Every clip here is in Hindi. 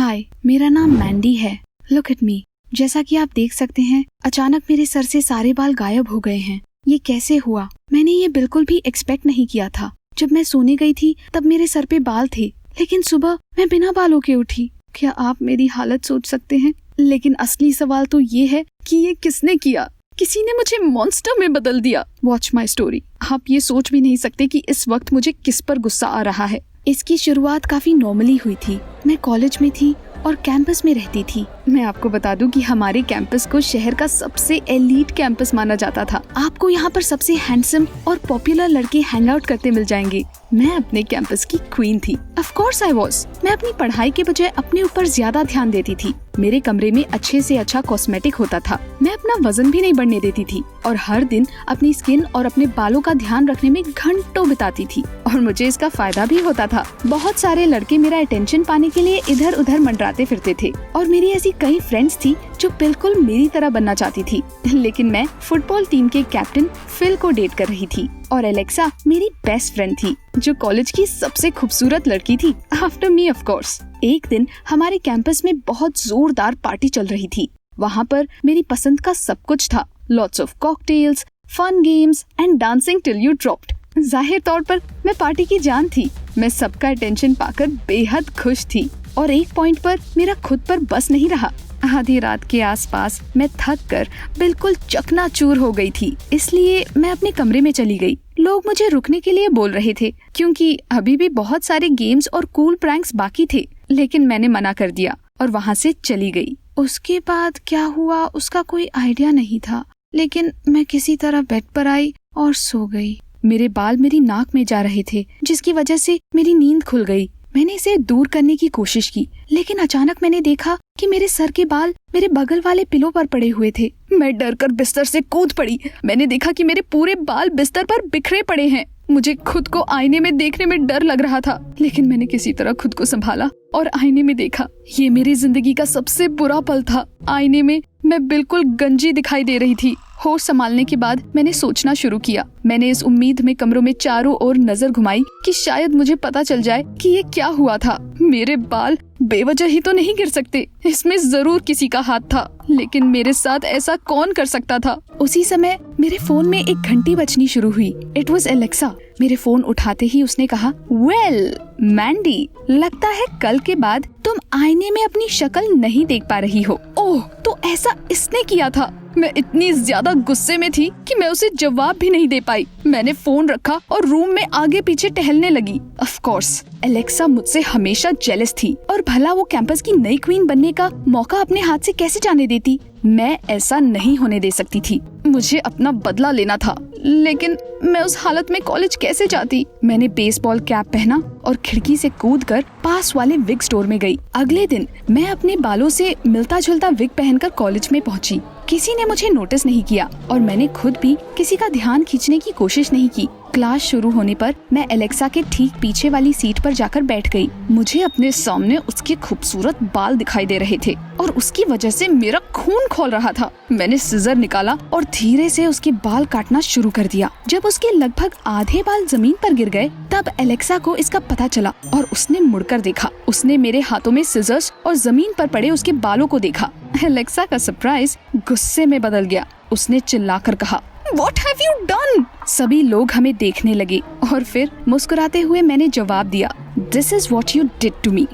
हाय, मेरा नाम मैंडी है। Look at me. जैसा कि आप देख सकते हैं, अचानक मेरे सर से सारे बाल गायब हो गए हैं। ये कैसे हुआ? मैंने ये बिल्कुल भी एक्सपेक्ट नहीं किया था। जब मैं सोने गई थी तब मेरे सर पे बाल थे, लेकिन सुबह मैं बिना बालों के उठी। क्या आप मेरी हालत सोच सकते हैं? लेकिन असली सवाल तो ये है कि ये किसने किया? किसी ने मुझे मॉन्स्टर में बदल दिया। Watch my story. आप ये सोच भी नहीं सकते कि इस वक्त मुझे किस पर गुस्सा आ रहा है। इसकी शुरुआत काफी नॉर्मली हुई थी। मैं कॉलेज में थी और कैंपस में रहती थी। मैं आपको बता दूं कि हमारे कैंपस को शहर का सबसे एलीट कैंपस माना जाता था। आपको यहाँ पर सबसे हैंडसम और पॉपुलर लड़के हैंग आउट करते मिल जाएंगे। मैं अपने कैंपस की क्वीन थी। Of course I was. मैं अपनी पढ़ाई के बजाय अपने ऊपर ज्यादा ध्यान देती थी। मेरे कमरे में अच्छे से अच्छा कॉस्मेटिक होता था। मैं अपना वजन भी नहीं बढ़ने देती थी और हर दिन अपनी स्किन और अपने बालों का ध्यान रखने में घंटों बिताती थी और मुझे इसका फायदा भी होता था। बहुत सारे लड़के मेरा अटेंशन पाने के लिए इधर उधर मंडराते फिरते थे और मेरी ऐसी कई फ्रेंड्स थी जो बिल्कुल मेरी तरह बनना चाहती थी। लेकिन मैं फुटबॉल टीम के कैप्टन फिल को डेट कर रही थी और एलेक्सा मेरी बेस्ट फ्रेंड थी जो कॉलेज की सबसे खूबसूरत लड़की थी, आफ्टर मी ऑफ कोर्स। एक दिन हमारे कैंपस में बहुत जोरदार पार्टी चल रही थी। वहाँ पर मेरी पसंद का सब कुछ था। Lots of cocktails, fun games and dancing till you dropped. जाहिर तौर पर मैं पार्टी की जान थी। मैं सबका अटेंशन पाकर बेहद खुश थी और एक पॉइंट पर मेरा खुद पर बस नहीं रहा। आधी रात के आसपास मैं थक कर बिल्कुल चकनाचूर हो गई थी, इसलिए मैं अपने कमरे में चली गई। लोग मुझे रुकने के लिए बोल रहे थे क्योंकि अभी भी बहुत सारे गेम्स और कूल प्रैंक्स बाकी थे, लेकिन मैंने मना कर दिया और वहाँ से चली गई। उसके बाद क्या हुआ उसका कोई आइडिया नहीं था, लेकिन मैं किसी तरह बेड पर आई और सो गई। मेरे बाल मेरी नाक में जा रहे थे, जिसकी वजह से मेरी नींद खुल गई। मैंने इसे दूर करने की कोशिश की, लेकिन अचानक मैंने देखा कि मेरे सर के बाल मेरे बगल वाले पिलो पर पड़े हुए थे। मैं डर कर बिस्तर से कूद पड़ी। मैंने देखा कि मेरे पूरे बाल बिस्तर पर बिखरे पड़े हैं। मुझे खुद को आईने में देखने में डर लग रहा था, लेकिन मैंने किसी तरह खुद को संभाला और आईने में देखा। ये मेरी जिंदगी का सबसे बुरा पल था। आईने में मैं बिल्कुल गंजी दिखाई दे रही थी। होश संभालने के बाद मैंने सोचना शुरू किया। मैंने इस उम्मीद में कमरों में चारों ओर नजर घुमाई कि शायद मुझे पता चल जाए कि ये क्या हुआ था। मेरे बाल बेवजह ही तो नहीं गिर सकते, इसमें जरूर किसी का हाथ था, लेकिन मेरे साथ ऐसा कौन कर सकता था? उसी समय मेरे फोन में एक घंटी बजनी शुरू हुई। It was Alexa. मेरे फोन उठाते ही उसने कहा, वेल मैंडी, लगता है कल के बाद तुम आईने में अपनी शक्ल नहीं देख पा रही हो। ओह, तो ऐसा इसने किया था। मैं इतनी ज्यादा गुस्से में थी कि मैं उसे जवाब भी नहीं दे पाई। मैंने फोन रखा और रूम में आगे पीछे टहलने लगी। ऑफ कोर्स एलेक्सा मुझसे हमेशा जेलस थी और भला वो कैंपस की नई क्वीन बनने का मौका अपने हाथ से कैसे जाने देती। मैं ऐसा नहीं होने दे सकती थी। मुझे अपना बदला लेना था, लेकिन मैं उस हालत में कॉलेज कैसे जाती? मैंने बेसबॉल कैप पहना और खिड़की से कूदकर पास वाले विग स्टोर में गई। अगले दिन मैं अपने बालों से मिलता जुलता विग पहनकर कॉलेज में पहुंची। किसी ने मुझे नोटिस नहीं किया और मैंने खुद भी किसी का ध्यान खींचने की कोशिश नहीं की। क्लास शुरू होने पर मैं एलेक्सा के ठीक पीछे वाली सीट पर जाकर बैठ गई। मुझे अपने सामने उसके खूबसूरत बाल दिखाई दे रहे थे और उसकी वजह से मेरा खून खौल रहा था। मैंने सिजर निकाला और धीरे से उसके बाल काटना शुरू कर दिया। जब उसके लगभग आधे बाल जमीन पर गिर गए तब एलेक्सा को इसका पता चला और उसने मुड़कर देखा। उसने मेरे हाथों में सिजर्स और जमीन पर पड़े उसके बालों को देखा। एलेक्सा का सरप्राइज गुस्से में बदल गया। उसने चिल्लाकर कहा, What have you done? सभी लोग हमें देखने लगे और फिर मुस्कुराते हुए मैंने जवाब दिया, This is what you did to me.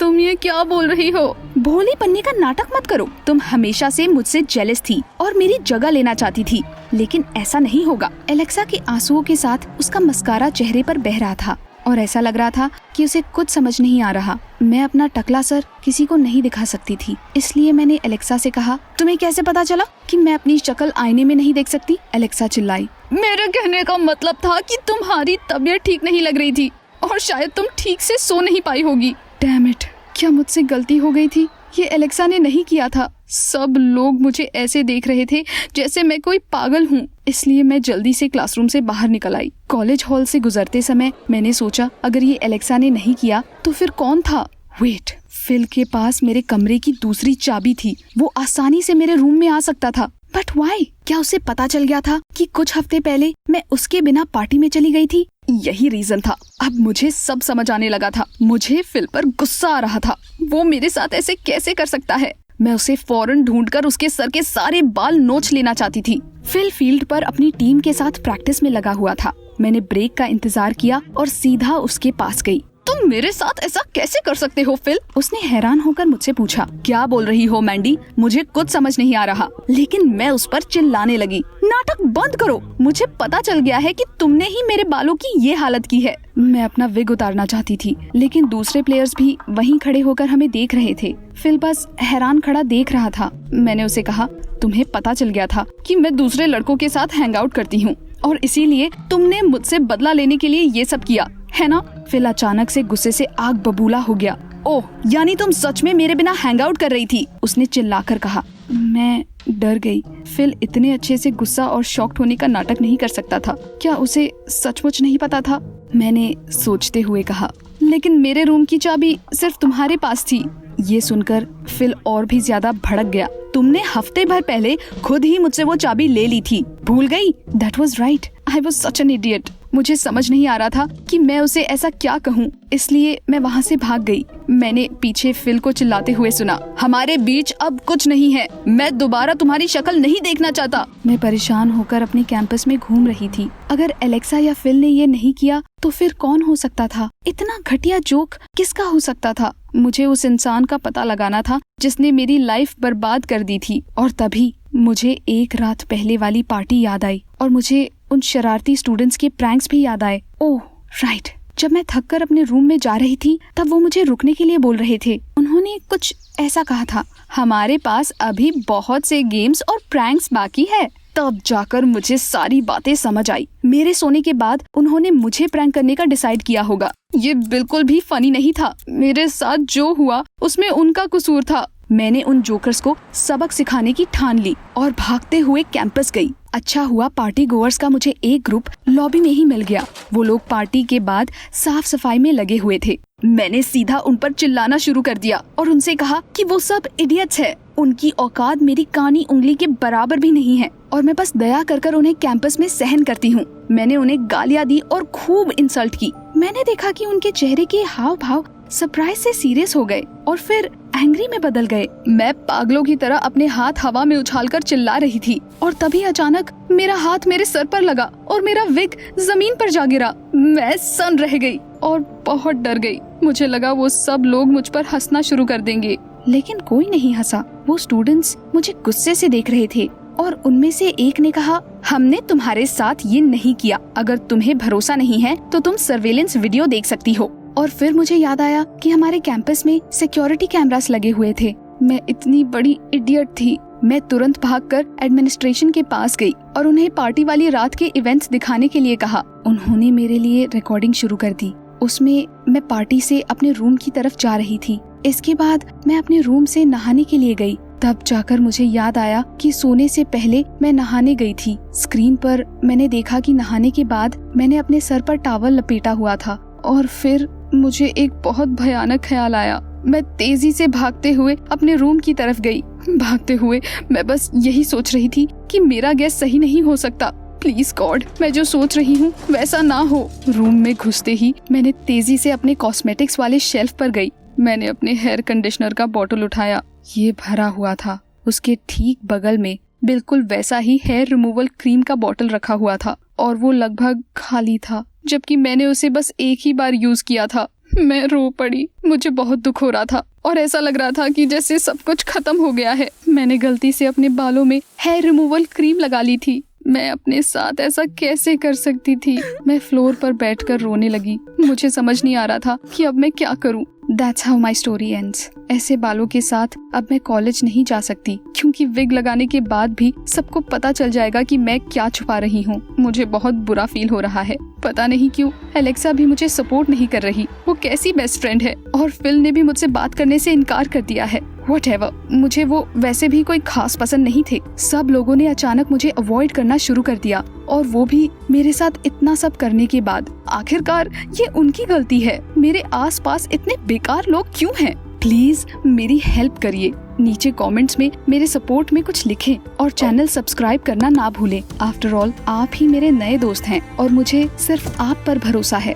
तुम ये क्या बोल रही हो? भोली बनने का नाटक मत करो। तुम हमेशा से मुझसे जेलस थी और मेरी जगह लेना चाहती थी, लेकिन ऐसा नहीं होगा। एलेक्सा के आंसुओं के साथ उसका मस्कारा चेहरे पर बह रहा था और ऐसा लग रहा था कि उसे कुछ समझ नहीं आ रहा। मैं अपना टकला सर किसी को नहीं दिखा सकती थी, इसलिए मैंने एलेक्सा से कहा, तुम्हें कैसे पता चला कि मैं अपनी शक्ल आईने में नहीं देख सकती? एलेक्सा चिल्लाई, मेरे कहने का मतलब था कि तुम्हारी तबीयत ठीक नहीं लग रही थी और शायद तुम ठीक से सो नहीं पाई होगी। डैम इट, क्या मुझसे गलती हो गई थी? ये एलेक्सा ने नहीं किया था। सब लोग मुझे ऐसे देख रहे थे जैसे मैं कोई पागल हूँ, इसलिए मैं जल्दी से क्लासरूम से बाहर निकल आई। कॉलेज हॉल से गुजरते समय मैंने सोचा, अगर ये एलेक्सा ने नहीं किया तो फिर कौन था? वेट, फिल के पास मेरे कमरे की दूसरी चाबी थी। वो आसानी से मेरे रूम में आ सकता था। But why? क्या उसे पता चल गया था कि कुछ हफ्ते पहले मैं उसके बिना पार्टी में चली गई थी? यही रीजन था। अब मुझे सब समझ आने लगा था। मुझे फिल पर गुस्सा आ रहा था। वो मेरे साथ ऐसे कैसे कर सकता है? मैं उसे फौरन ढूंढकर उसके सर के सारे बाल नोच लेना चाहती थी। फिल फील्ड पर अपनी टीम के साथ प्रैक्टिस में लगा हुआ था। मैंने ब्रेक का इंतजार किया और सीधा उसके पास गई। तुम मेरे साथ ऐसा कैसे कर सकते हो फिल? उसने हैरान होकर मुझसे पूछा। क्या बोल रही हो मैंडी? मुझे कुछ समझ नहीं आ रहा। लेकिन मैं उस पर चिल्लाने लगी। नाटक बंद करो। मुझे पता चल गया है कि तुमने ही मेरे बालों की ये हालत की है। मैं अपना विग उतारना चाहती थी, लेकिन दूसरे प्लेयर्स भी वहीं खड़े होकर हमें देख रहे थे। फिल बस हैरान खड़ा देख रहा था। मैंने उसे कहा, तुम्हें पता चल गया था कि मैं दूसरे लड़कों के साथ हैंग आउट करती हूँ और इसीलिए तुमने मुझसे बदला लेने के लिए ये सब किया, है ना? फिल अचानक से गुस्से से आग बबूला हो गया। ओह, यानी तुम सच में मेरे बिना हैंग आउट कर रही थी? उसने चिल्लाकर कहा। मैं डर गई। फिल इतने अच्छे से गुस्सा और शॉक्ड होने का नाटक नहीं कर सकता था। क्या उसे सचमुच नहीं पता था? मैंने सोचते हुए कहा, लेकिन मेरे रूम की चाबी सिर्फ तुम्हारे पास थी। ये सुनकर फिल और भी ज्यादा भड़क गया। तुमने हफ्ते भर पहले खुद ही मुझसे वो चाबी ले ली थी, भूल गई? That was right. I was such an idiot. मुझे समझ नहीं आ रहा था कि मैं उसे ऐसा क्या कहूँ, इसलिए मैं वहाँ से भाग गई। मैंने पीछे फिल को चिल्लाते हुए सुना, हमारे बीच अब कुछ नहीं है। मैं दोबारा तुम्हारी शक्ल नहीं देखना चाहता। मैं परेशान होकर अपने कैंपस में घूम रही थी। अगर एलेक्सा या फिल ने ये नहीं किया तो फिर कौन हो सकता था? इतना घटिया जोक किसका हो सकता था? मुझे उस इंसान का पता लगाना था जिसने मेरी लाइफ बर्बाद कर दी थी। और तभी मुझे एक रात पहले वाली पार्टी याद आई और मुझे उन शरारती स्टूडेंट्स के प्रैंक्स भी याद आए। ओह राइट, जब मैं थककर अपने रूम में जा रही थी तब वो मुझे रुकने के लिए बोल रहे थे। उन्होंने कुछ ऐसा कहा था, हमारे पास अभी बहुत से गेम्स और प्रैंक्स बाकी है। तब जाकर मुझे सारी बातें समझ आई। मेरे सोने के बाद उन्होंने मुझे प्रैंक करने का डिसाइड किया होगा। ये बिल्कुल भी फनी नहीं था। मेरे साथ जो हुआ उसमें उनका कसूर था। मैंने उन जोकर्स को सबक सिखाने की ठान ली और भागते हुए कैंपस गई। अच्छा हुआ पार्टी गोअर्स का मुझे एक ग्रुप लॉबी में ही मिल गया। वो लोग पार्टी के बाद साफ सफाई में लगे हुए थे। मैंने सीधा उन पर चिल्लाना शुरू कर दिया और उनसे कहा कि वो सब इडियट्स है। उनकी औकात मेरी कानी उंगली के बराबर भी नहीं है और मैं बस दया कर उन्हें कैंपस में सहन करती हूँ। मैंने उन्हें गालियाँ दी और खूब इंसल्ट की। मैंने देखा कि उनके चेहरे के हाव भाव सरप्राइज से सीरियस हो गए और फिर एंग्री में बदल गए। मैं पागलों की तरह अपने हाथ हवा में उछालकर चिल्ला रही थी और तभी अचानक मेरा हाथ मेरे सर पर लगा और मेरा विग जमीन पर जा गिरा। मैं सन्न रह गई और बहुत डर गई। मुझे लगा वो सब लोग मुझ पर हंसना शुरू कर देंगे, लेकिन कोई नहीं हंसा। वो स्टूडेंट्स मुझे गुस्से से देख रहे थे और उनमें से एक ने कहा, हमने तुम्हारे साथ ये नहीं किया। अगर तुम्हें भरोसा नहीं है तो तुम सर्वेलेंस वीडियो देख सकती हो। और फिर मुझे याद आया कि हमारे कैंपस में सिक्योरिटी कैमरास लगे हुए थे। मैं इतनी बड़ी इडियट थी। मैं तुरंत भागकर एडमिनिस्ट्रेशन के पास गई और उन्हें पार्टी वाली रात के इवेंट्स दिखाने के लिए कहा। उन्होंने मेरे लिए रिकॉर्डिंग शुरू कर दी। उसमें मैं पार्टी से अपने रूम की तरफ जा रही थी। इसके बाद मैं अपने रूम से नहाने के लिए गई। तब जाकर मुझे याद आया कि सोने से पहले मैं नहाने गई थी। स्क्रीन पर मैंने देखा कि नहाने के बाद मैंने अपने सर पर टॉवल लपेटा हुआ था और फिर मुझे एक बहुत भयानक ख्याल आया। मैं तेजी से भागते हुए अपने रूम की तरफ गई। भागते हुए मैं बस यही सोच रही थी कि मेरा गैस सही नहीं हो सकता। प्लीज गॉड, मैं जो सोच रही हूँ वैसा ना हो। रूम में घुसते ही मैंने तेजी से अपने कॉस्मेटिक्स वाले शेल्फ पर गई। मैंने अपने हेयर कंडीशनर का बॉटल उठाया। ये भरा हुआ था। उसके ठीक बगल में बिल्कुल वैसा ही हेयर रिमूवल क्रीम का बॉटल रखा हुआ था और वो लगभग खाली था, जबकि मैंने उसे बस एक ही बार यूज किया था। मैं रो पड़ी। मुझे बहुत दुख हो रहा था और ऐसा लग रहा था कि जैसे सब कुछ खत्म हो गया है। मैंने गलती से अपने बालों में हेयर रिमूवल क्रीम लगा ली थी। मैं अपने साथ ऐसा कैसे कर सकती थी? मैं फ्लोर पर बैठकर रोने लगी। मुझे समझ नहीं आ रहा था कि अब मैं क्या करूं। That's how my story ends. ऐसे बालों के साथ अब मैं कॉलेज नहीं जा सकती क्योंकि विग लगाने के बाद भी सबको पता चल जाएगा कि मैं क्या छुपा रही हूँ। मुझे बहुत बुरा फील हो रहा है। पता नहीं क्यों एलेक्सा भी मुझे सपोर्ट नहीं कर रही। वो कैसी बेस्ट फ्रेंड है। और फिल ने भी मुझसे बात करने से इनकार कर दिया है। Whatever, मुझे वो वैसे भी कोई खास पसंद नहीं थे। सब लोगों ने अचानक मुझे अवॉइड करना शुरू कर दिया और वो भी मेरे साथ इतना सब करने के बाद। आखिरकार ये उनकी गलती है। मेरे आसपास इतने बेकार लोग क्यों हैं? प्लीज मेरी हेल्प करिए। नीचे कमेंट्स में मेरे सपोर्ट में कुछ लिखें और चैनल सब्सक्राइब करना ना भूलें। आफ्टर ऑल आप ही मेरे नए दोस्त हैं और मुझे सिर्फ आप पर भरोसा है।